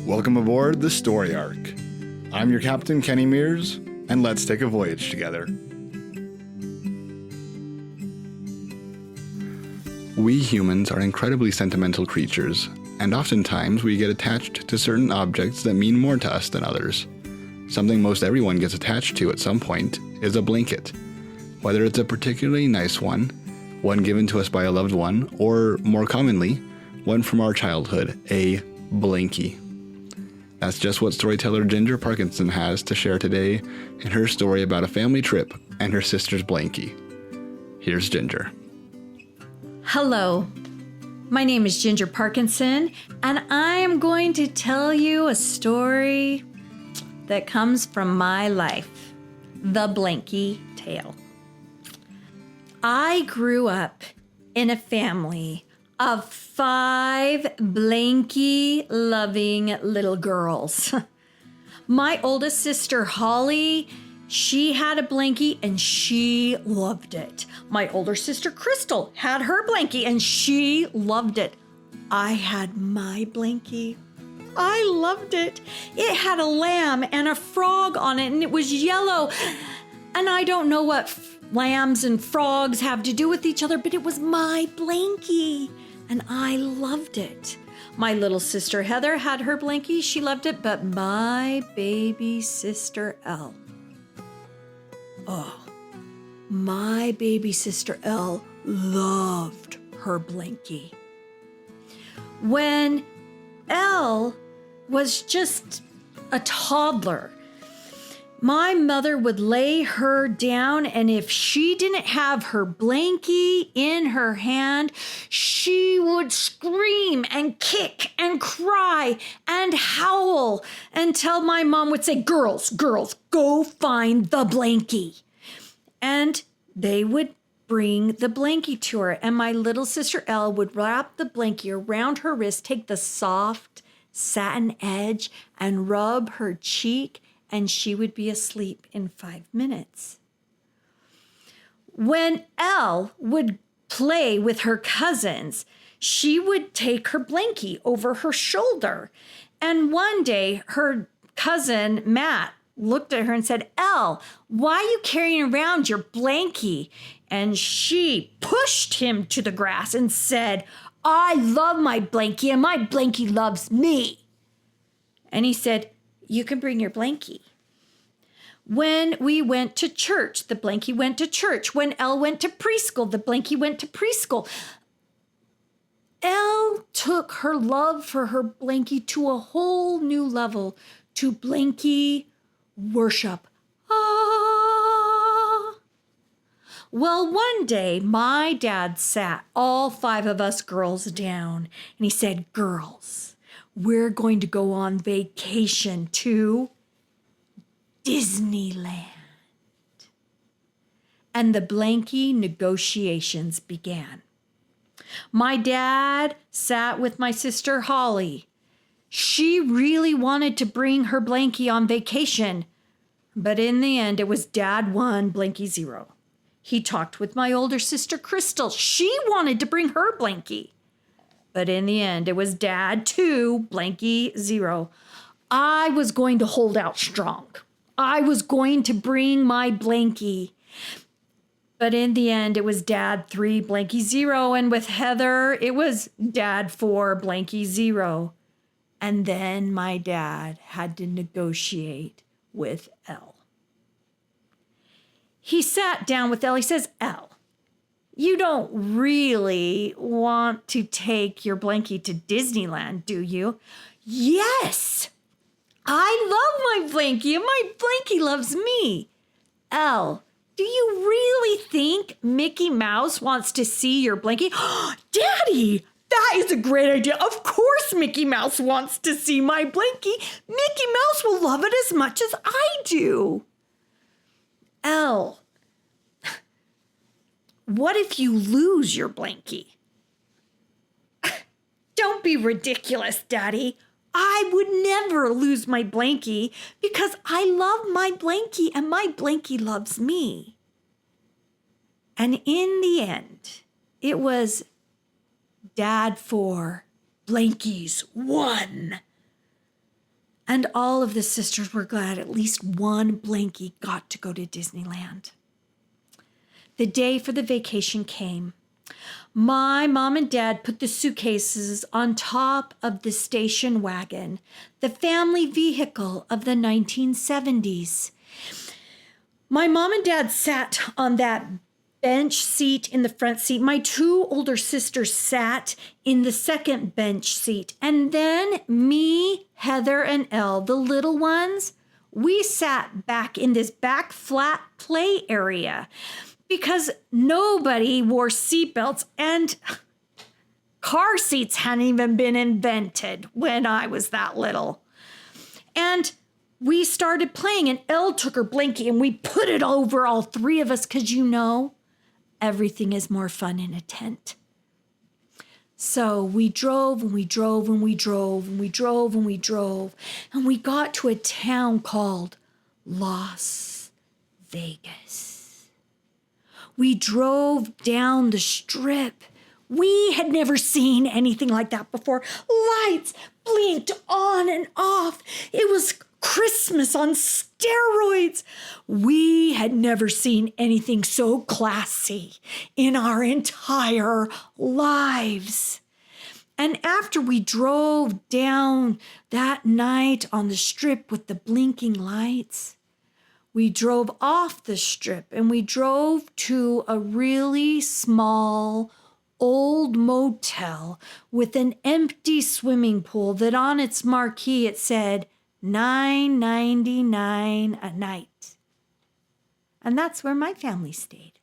Welcome aboard the Story Ark. I'm your captain, Kenny Mears, and let's take a voyage together. We humans are incredibly sentimental creatures, and oftentimes we get attached to certain objects that mean more to us than others. Something most everyone gets attached to at some point is a blanket. Whether it's a particularly nice one given to us by a loved one, or more commonly, one from our childhood, a blankie. That's just what storyteller Ginger Parkinson has to share today in her story about a family trip and her sister's blankie. Here's Ginger. Hello, my name is Ginger Parkinson, and I am going to tell you a story that comes from my life, the Blankie Tale. I grew up in a family of 5 blankie-loving little girls. My oldest sister, Holly, she had a blankie and she loved it. My older sister, Crystal, had her blankie and she loved it. I had my blankie. I loved it. It had a lamb and a frog on it, and it was yellow. And I don't know what lambs and frogs have to do with each other, but it was my blankie. And I loved it. My little sister Heather had her blankie. She loved it. But my baby sister Elle. Oh, my baby sister Elle loved her blankie. When Elle was just a toddler, my mother would lay her down, and if she didn't have her blankie in her hand, she would scream and kick and cry and howl until my mom would say, girls, go find the blankie. And they would bring the blankie to her, and my little sister Elle would wrap the blankie around her wrist, take the soft satin edge and rub her cheek, and she would be asleep in 5 minutes. When Elle would play with her cousins, she would take her blankie over her shoulder. And one day, her cousin, Matt, looked at her and said, Elle, why are you carrying around your blankie? And she pushed him to the grass and said, I love my blankie, and my blankie loves me. And he said, you can bring your blankie. When we went to church, the blankie went to church. When Elle went to preschool, the blankie went to preschool. Elle took her love for her blankie to a whole new level, to blankie worship. Ah. Well, one day, my dad sat all 5 of us girls down, and he said, girls, we're going to go on vacation to Disneyland. And the blankie negotiations began. My dad sat with my sister Holly. She really wanted to bring her blankie on vacation, but in the end, it was Dad 1, blankie 0. He talked with my older sister Crystal. She wanted to bring her blankie. But in the end, it was Dad 2, blankie 0. I was going to hold out strong. I was going to bring my blankie. But in the end, it was Dad 3, blankie 0. And with Heather, it was Dad 4, blankie 0. And then my dad had to negotiate with Elle. He sat down with Elle. He says, Elle, you don't really want to take your blankie to Disneyland, do you? Yes, I love my blankie, and my blankie loves me. Elle, do you really think Mickey Mouse wants to see your blankie? Daddy, that is a great idea. Of course Mickey Mouse wants to see my blankie. Mickey Mouse will love it as much as I do. Elle, what if you lose your blankie? Don't be ridiculous, Daddy. I would never lose my blankie because I love my blankie and my blankie loves me. And in the end, it was Dad 4, blankies 1. And all of the sisters were glad at least one Blankie got to go to Disneyland. The day for the vacation came. My mom and dad put the suitcases on top of the station wagon, the family vehicle of the 1970s. My mom and dad sat on that bench seat in the front seat. My two older sisters sat in the second bench seat. And then me, Heather, and Elle, the little ones, we sat back in this back flat play area because nobody wore seatbelts and car seats hadn't even been invented when I was that little. And we started playing, and Elle took her Blankie and we put it over all three of us because everything is more fun in a tent. So we drove and we drove and we drove and we drove and we drove, and we got to a town called Las Vegas. We drove down the strip. We had never seen anything like that before. Lights blinked on and off. It was Christmas on steroids. We had never seen anything so classy in our entire lives. And after we drove down that night on the strip with the blinking lights, we drove off the strip and we drove to a really small old motel with an empty swimming pool that on its marquee it said $9.99 a night. And that's where my family stayed.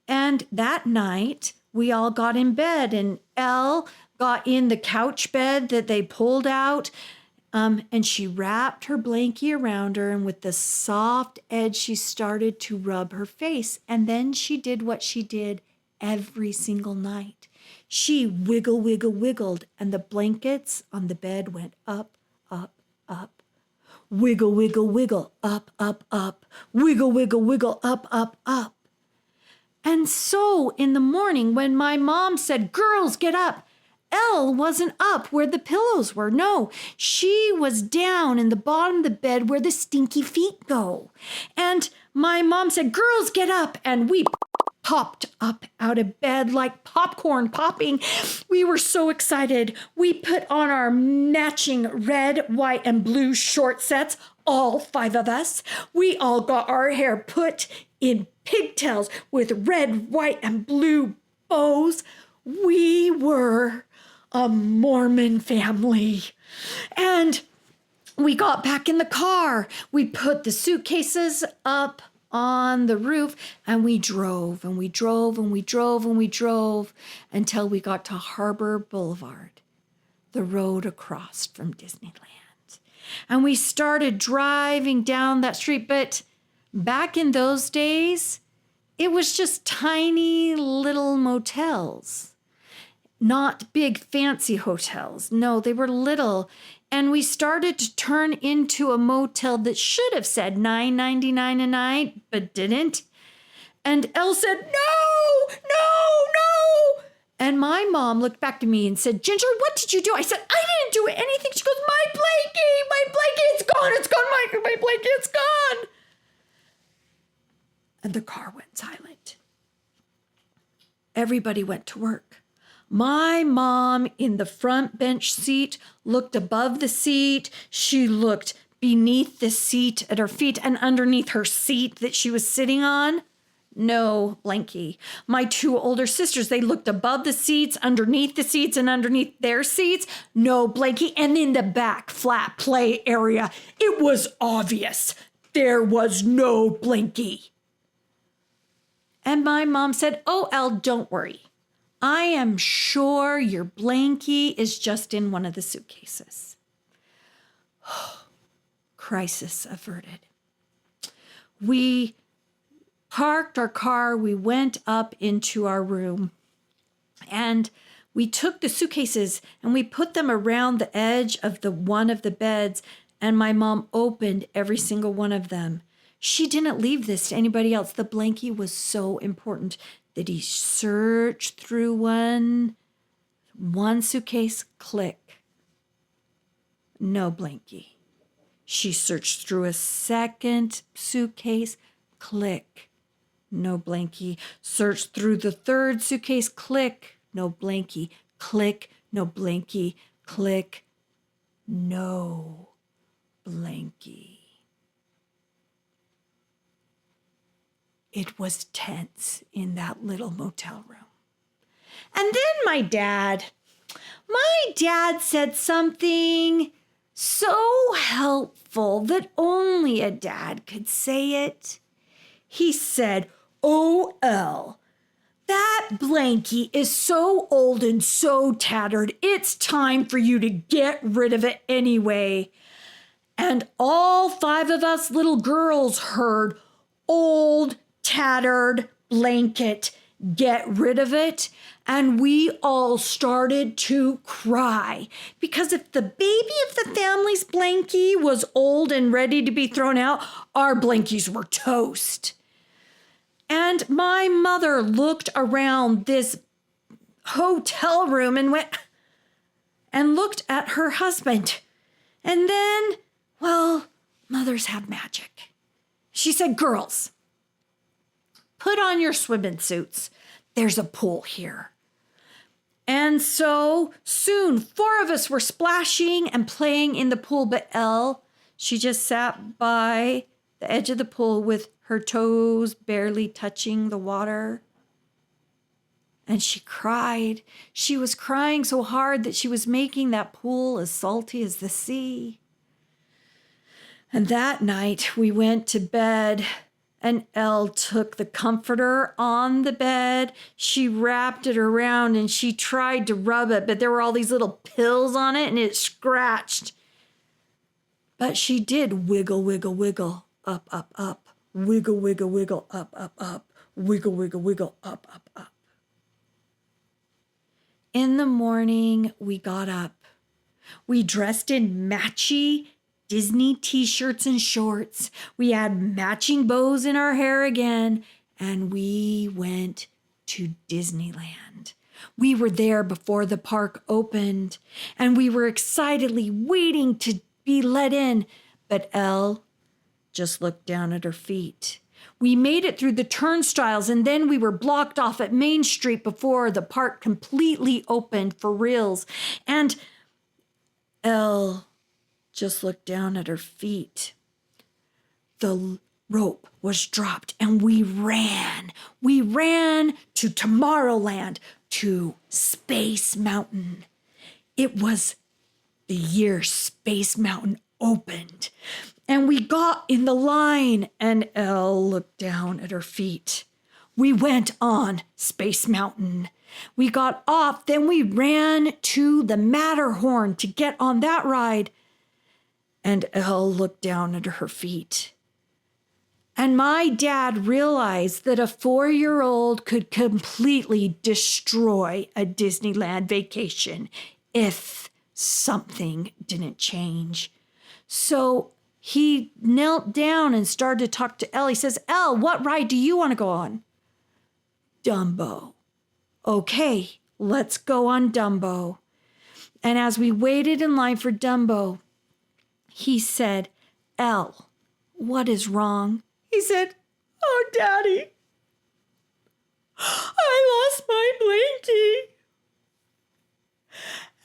And that night, we all got in bed, and Elle got in the couch bed that they pulled out, and she wrapped her Blankie around her, and with the soft edge, she started to rub her face. And then she did what she did every single night. She wiggled, and the blankets on the bed went up, up, up. Wiggle, up, up, up. Wiggle, up, up, up. And so in the morning when my mom said, "Girls, get up," Elle wasn't up where the pillows were. No, she was down in the bottom of the bed where the stinky feet go. And my mom said, "Girls, get up." And we popped up out of bed like popcorn popping. We were so excited. We put on our matching red, white, and blue short sets, all five of us. We all got our hair put in pigtails with red, white, and blue bows. We were a Mormon family. And we got back in the car. We put the suitcases up on the roof, and we drove and we drove and we drove and we drove until we got to Harbor Boulevard, the road across from Disneyland. And we started driving down that street, but back in those days, it was just tiny little motels. Not big fancy hotels. No, they were little. And we started to turn into a motel that should have said $9.99 a night, but didn't. And Elle said, "No, no, no." And my mom looked back to me and said, "Ginger, what did you do?" I said, "I didn't do anything." She goes, my blankie, it's gone, my blankie, it's gone. And the car went silent. Everybody went to work. My mom in the front bench seat looked above the seat. She looked beneath the seat at her feet and underneath her seat that she was sitting on. No Blankie. My two older sisters, they looked above the seats, underneath the seats, and underneath their seats. No Blankie. And in the back flat play area, it was obvious there was no Blankie. And my mom said, "Oh, Elle, don't worry. I am sure your Blankie is just in one of the suitcases." Crisis averted. We parked our car, we went up into our room, and we took the suitcases and we put them around the edge of one of the beds, and my mom opened every single one of them. She didn't leave this to anybody else. The Blankie was so important that he searched through one suitcase, click. No blankie. She searched through a second suitcase. Click. No blankie. Searched through the third suitcase. Click. No blankie. Click. No blankie. Click. No blankie. It was tense in that little motel room. And then my dad said something so helpful that only a dad could say it. He said, "Oh, Elle, that blankie is so old and so tattered, it's time for you to get rid of it anyway." And all 5 of us little girls heard, "Old, tattered blanket, get rid of it." And we all started to cry, because if the baby of the family's blankie was old and ready to be thrown out, our blankies were toast. And my mother looked around this hotel room and went and looked at her husband. And then, well, mothers have magic. She said, "Girls, put on your swimming suits. There's a pool here." And so soon 4 of us were splashing and playing in the pool, but Elle, she just sat by the edge of the pool with her toes barely touching the water. And she cried. She was crying so hard that she was making that pool as salty as the sea. And that night we went to bed, and Elle took the comforter on the bed. She wrapped it around and she tried to rub it, but there were all these little pills on it and it scratched. But she did wiggle, wiggle, wiggle, up, up, up, wiggle, wiggle, wiggle, up, up, up, wiggle, wiggle, wiggle, up, up, up. In the morning, we got up. We dressed in matchy Disney t-shirts and shorts. We had matching bows in our hair again, and we went to Disneyland. We were there before the park opened, and we were excitedly waiting to be let in, but Elle just looked down at her feet. We made it through the turnstiles, and then we were blocked off at Main Street before the park completely opened for reals. And Elle just looked down at her feet. The rope was dropped, and we ran. We ran to Tomorrowland, to Space Mountain. It was the year Space Mountain opened. And we got in the line, and Elle looked down at her feet. We went on Space Mountain. We got off, then we ran to the Matterhorn to get on that ride. And Elle looked down at her feet. And my dad realized that a 4-year-old could completely destroy a Disneyland vacation if something didn't change. So he knelt down and started to talk to Elle. He says, "Elle, what ride do you want to go on?" "Dumbo." "Okay, let's go on Dumbo." And as we waited in line for Dumbo, he said, "Elle, what is wrong?" He said, "Oh, Daddy, I lost my blankie.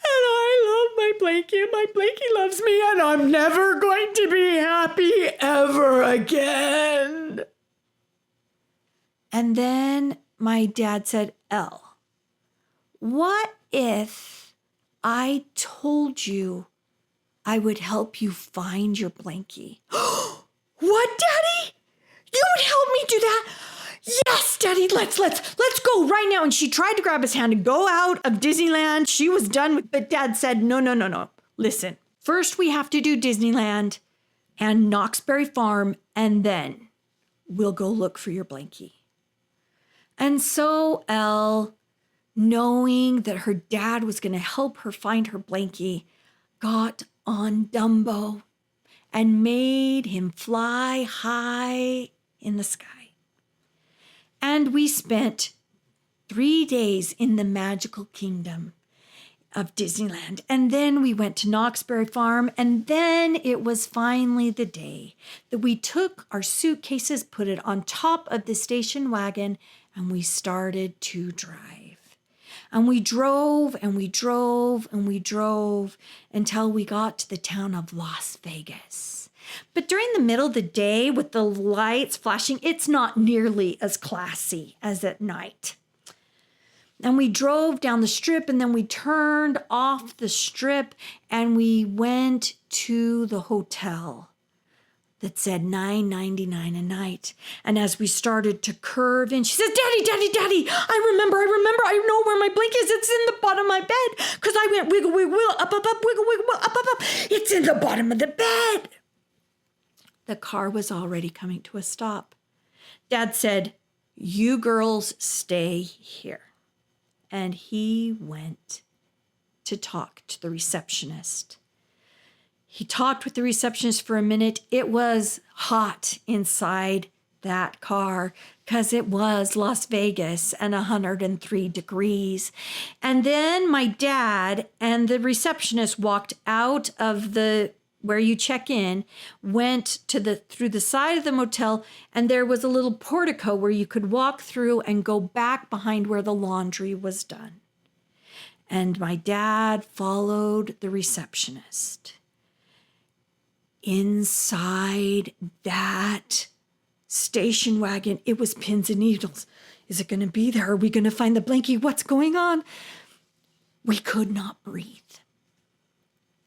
And I love my blankie, and my blankie loves me, and I'm never going to be happy ever again." And then my dad said, "Elle, what if I told you I would help you find your blankie?" "What, Daddy? You would help me do that?" "Yes, Daddy, let's go right now." And she tried to grab his hand and go out of Disneyland. She was done, but Dad said, No. Listen, first we have to do Disneyland and Knoxberry Farm, and then we'll go look for your blankie. And so Elle, knowing that her dad was going to help her find her blankie, got on Dumbo and made him fly high in the sky. And we spent 3 days in the magical kingdom of Disneyland. And then we went to Knoxbury Farm. And then it was finally the day that we took our suitcases, put it on top of the station wagon, and we started to drive. And we drove and we drove and we drove until we got to the town of Las Vegas. But during the middle of the day with the lights flashing, it's not nearly as classy as at night. And we drove down the strip and then we turned off the strip and we went to the hotel that said $9.99 a night. And as we started to curve in, she says, Daddy, I remember, I know where my blanket is. It's in the bottom of my bed. Because I went wiggle, up, wiggle, up. It's in the bottom of the bed. The car was already coming to a stop. Dad said, you girls stay here. And he went to talk to the receptionist. He talked with the receptionist for a minute. It was hot inside that car because it was Las Vegas and 103 degrees. And then my dad and the receptionist walked out of the where you check in, went to through the side of the motel, and there was a little portico where you could walk through and go back behind where the laundry was done. And my dad followed the receptionist. Inside that station wagon, it was pins and needles. Is it going to be there? Are we going to find the blankie? What's going on? We could not breathe.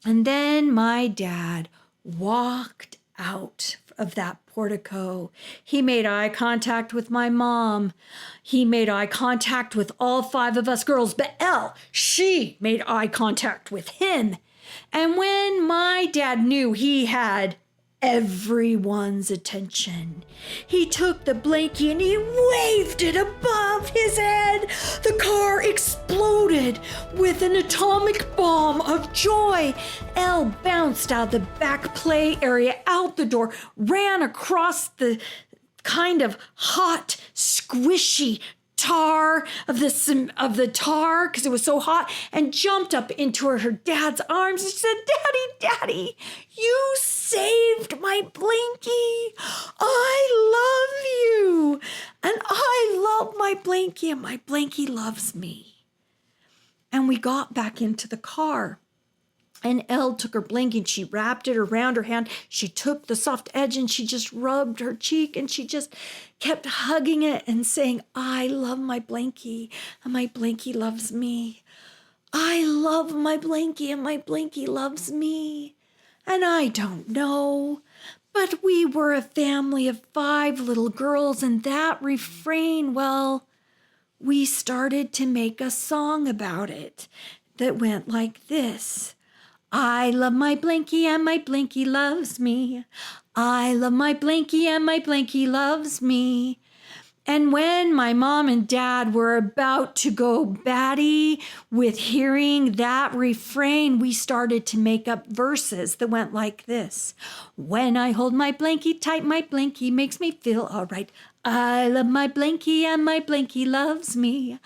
And then my dad walked out of that portico. He made eye contact with my mom. He made eye contact with all 5 of us girls. But Elle, she made eye contact with him. And when my dad knew he had everyone's attention, he took the blankie and he waved it above his head. The car exploded with an atomic bomb of joy. Elle bounced out the back play area, out the door, ran across the kind of hot, squishy tar of the tar because it was so hot, and jumped up into her dad's arms and said, Daddy, you saved my blankie. I love you. And I love my blankie, and my blankie loves me. And we got back into the car. And Elle took her blankie and she wrapped it around her hand. She took the soft edge and she just rubbed her cheek and she just kept hugging it and saying, I love my blankie and my blankie loves me. I love my blankie and my blankie loves me. And I don't know, but we were a family of 5 little girls, and that refrain, well, we started to make a song about it that went like this. I love my blankie and my blankie loves me. I love my blankie and my blankie loves me. And when my mom and dad were about to go batty with hearing that refrain, we started to make up verses that went like this. When I hold my blankie tight, my blankie makes me feel all right. I love my blankie and my blankie loves me.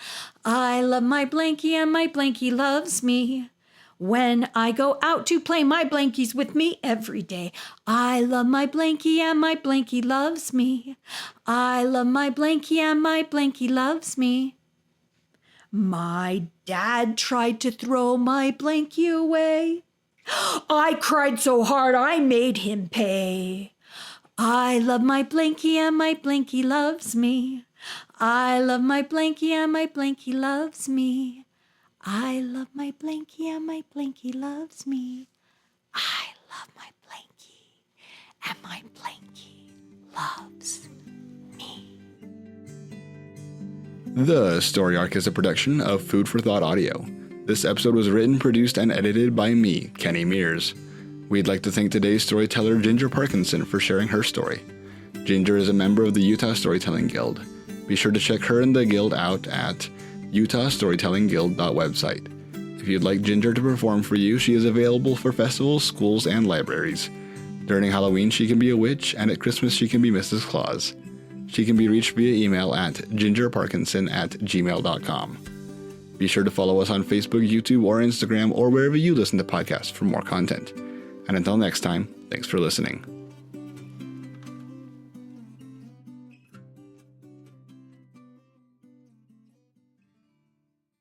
I love my blankie and my blankie loves me. When I go out to play, my blankie's with me every day. I love my blankie and my blankie loves me. I love my blankie and my blankie loves me. My dad tried to throw my blankie away. I cried so hard I made him pay. I love my blankie and my blankie loves me. I love my blankie and my blankie loves me. I love my blankie and my blankie loves me. I love my blankie and my blankie loves me. The Story Ark is a production of Food for Thought Audio. This episode was written, produced, and edited by me, Kenny Mears. We'd like to thank today's storyteller, Ginger Parkinson, for sharing her story. Ginger is a member of the Utah Storytelling Guild. Be sure to check her and the guild out at utahstorytellingguild.website. If you'd like Ginger to perform for you, she is available for festivals, schools, and libraries. During Halloween, she can be a witch, and at Christmas, she can be Mrs. Claus. She can be reached via email at gingerparkinson@gmail.com. Be sure to follow us on Facebook, YouTube, or Instagram, or wherever you listen to podcasts for more content. And until next time, thanks for listening.